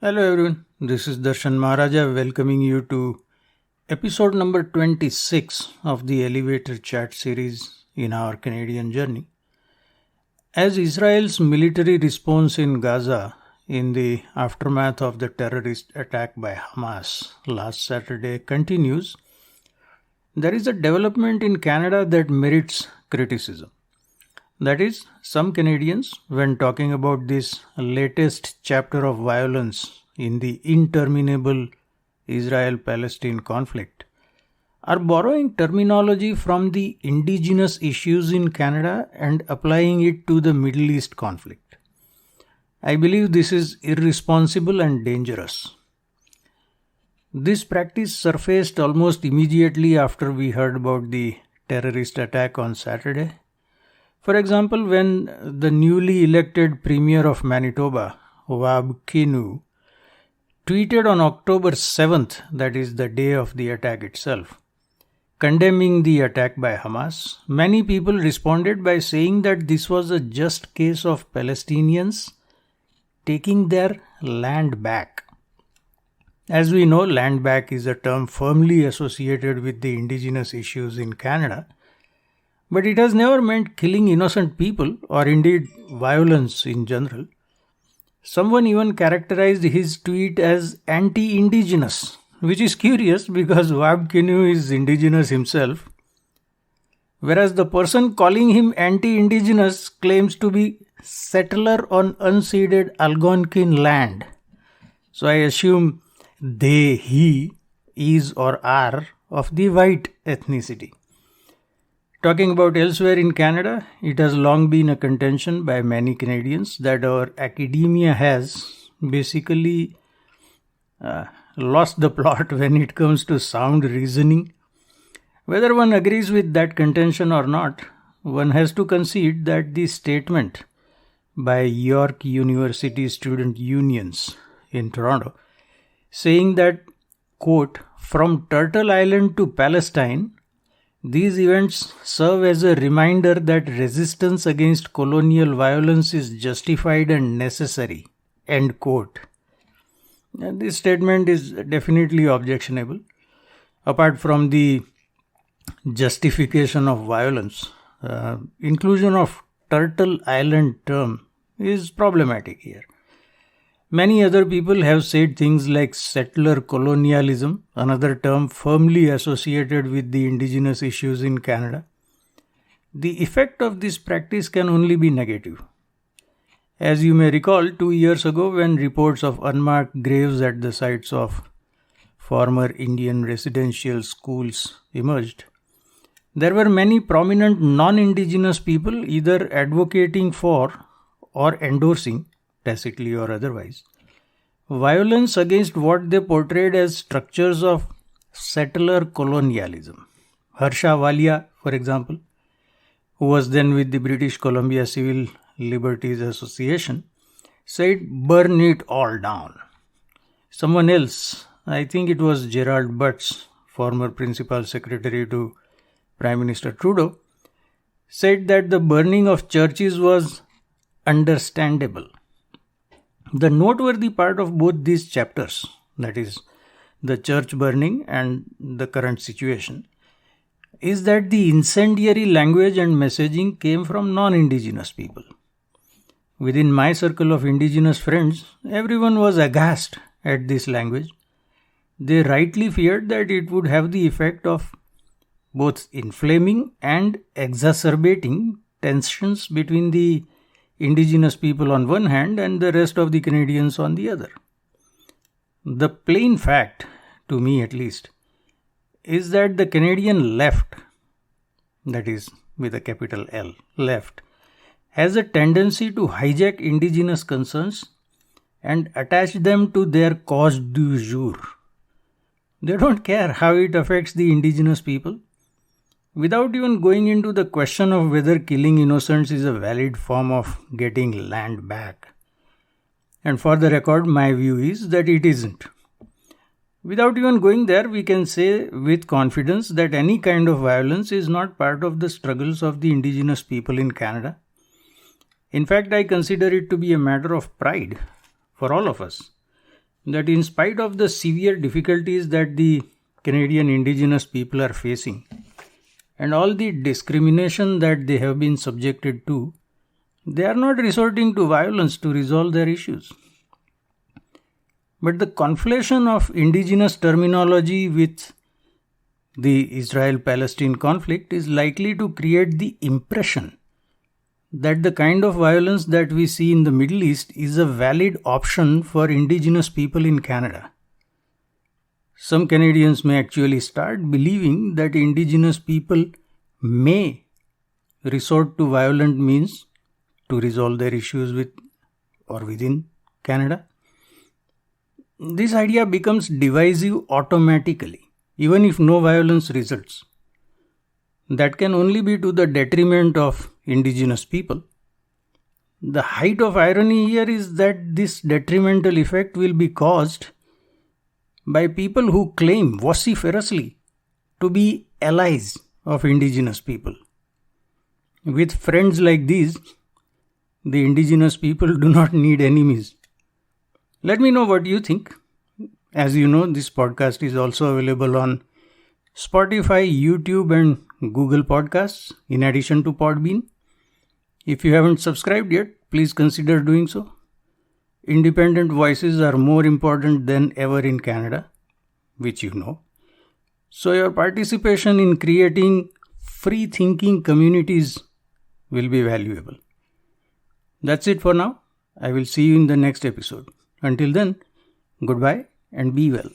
Hello everyone, this is Darshan Maharaja welcoming you to episode number 26 of the Elevator Chat series in our Canadian journey. As Israel's military response in Gaza in the aftermath of the terrorist attack by Hamas last Saturday continues, there is a development in Canada that merits criticism. That is, some Canadians, when talking about this latest chapter of violence in the interminable Israel-Palestine conflict, are borrowing terminology from the Indigenous issues in Canada and applying it to the Middle East conflict. I believe this is irresponsible and dangerous. This practice surfaced almost immediately after we heard about the terrorist attack on Saturday. For example, when the newly elected Premier of Manitoba, Wab Kinew, tweeted on October 7th, that is the day of the attack itself, condemning the attack by Hamas, many people responded by saying that this was a just case of Palestinians taking their land back. As we know, land back is a term firmly associated with the Indigenous issues in Canada, but it has never meant killing innocent people or indeed violence in general. Someone even characterized his tweet as anti-Indigenous, which is curious because Wab Kinew is Indigenous himself, whereas the person calling him anti-Indigenous claims to be settler on unceded Algonquin land. So I assume they, he, is or are of the white ethnicity. Talking about elsewhere in Canada, it has long been a contention by many Canadians that our academia has basically lost the plot when it comes to sound reasoning. Whether one agrees with that contention or not, one has to concede that the statement by York University Student Unions in Toronto saying that, quote, from Turtle Island to Palestine, these events serve as a reminder that resistance against colonial violence is justified and necessary. End quote. And this statement is definitely objectionable. Apart from the justification of violence, inclusion of Turtle Island term is problematic here. Many other people have said things like settler colonialism, another term firmly associated with the Indigenous issues in Canada. The effect of this practice can only be negative. As you may recall, 2 years ago when reports of unmarked graves at the sites of former Indian residential schools emerged, there were many prominent non-Indigenous people either advocating for or endorsing, tacitly or otherwise, violence against what they portrayed as structures of settler colonialism. Harsha Walia, for example, who was then with the British Columbia Civil Liberties Association, said, burn it all down. Someone else, I think it was Gerald Butts, former principal secretary to Prime Minister Trudeau, said that the burning of churches was understandable. The noteworthy part of both these chapters, that is, the church burning and the current situation, is that the incendiary language and messaging came from non-Indigenous people. Within my circle of Indigenous friends, everyone was aghast at this language. They rightly feared that it would have the effect of both inflaming and exacerbating tensions between the Indigenous people on one hand and the rest of the Canadians on the other. The plain fact, to me at least, is that the Canadian left, that is with a capital L, left, has a tendency to hijack Indigenous concerns and attach them to their cause du jour. They don't care how it affects the Indigenous people. Without even going into the question of whether killing innocents is a valid form of getting land back. And for the record, my view is that it isn't. Without even going there, we can say with confidence that any kind of violence is not part of the struggles of the Indigenous people in Canada. In fact, I consider it to be a matter of pride for all of us that in spite of the severe difficulties that the Canadian Indigenous people are facing and all the discrimination that they have been subjected to, they are not resorting to violence to resolve their issues. But the conflation of indigenous terminology with the Israel-Palestine conflict is likely to create the impression that the kind of violence that we see in the Middle East is a valid option for indigenous people in Canada. Some Canadians may actually start believing that indigenous people may resort to violent means to resolve their issues with or within Canada. This idea becomes divisive automatically, even if no violence results. That can only be to the detriment of indigenous people. The height of irony here is that this detrimental effect will be caused by people who claim vociferously to be allies of indigenous people. With friends like these, the indigenous people do not need enemies. Let me know what you think. As you know, this podcast is also available on Spotify, YouTube and Google Podcasts in addition to Podbean. If you haven't subscribed yet, please consider doing so. Independent voices are more important than ever in Canada, which you know. So your participation in creating free-thinking communities will be valuable. That's it for now. I will see you in the next episode. Until then, goodbye and be well.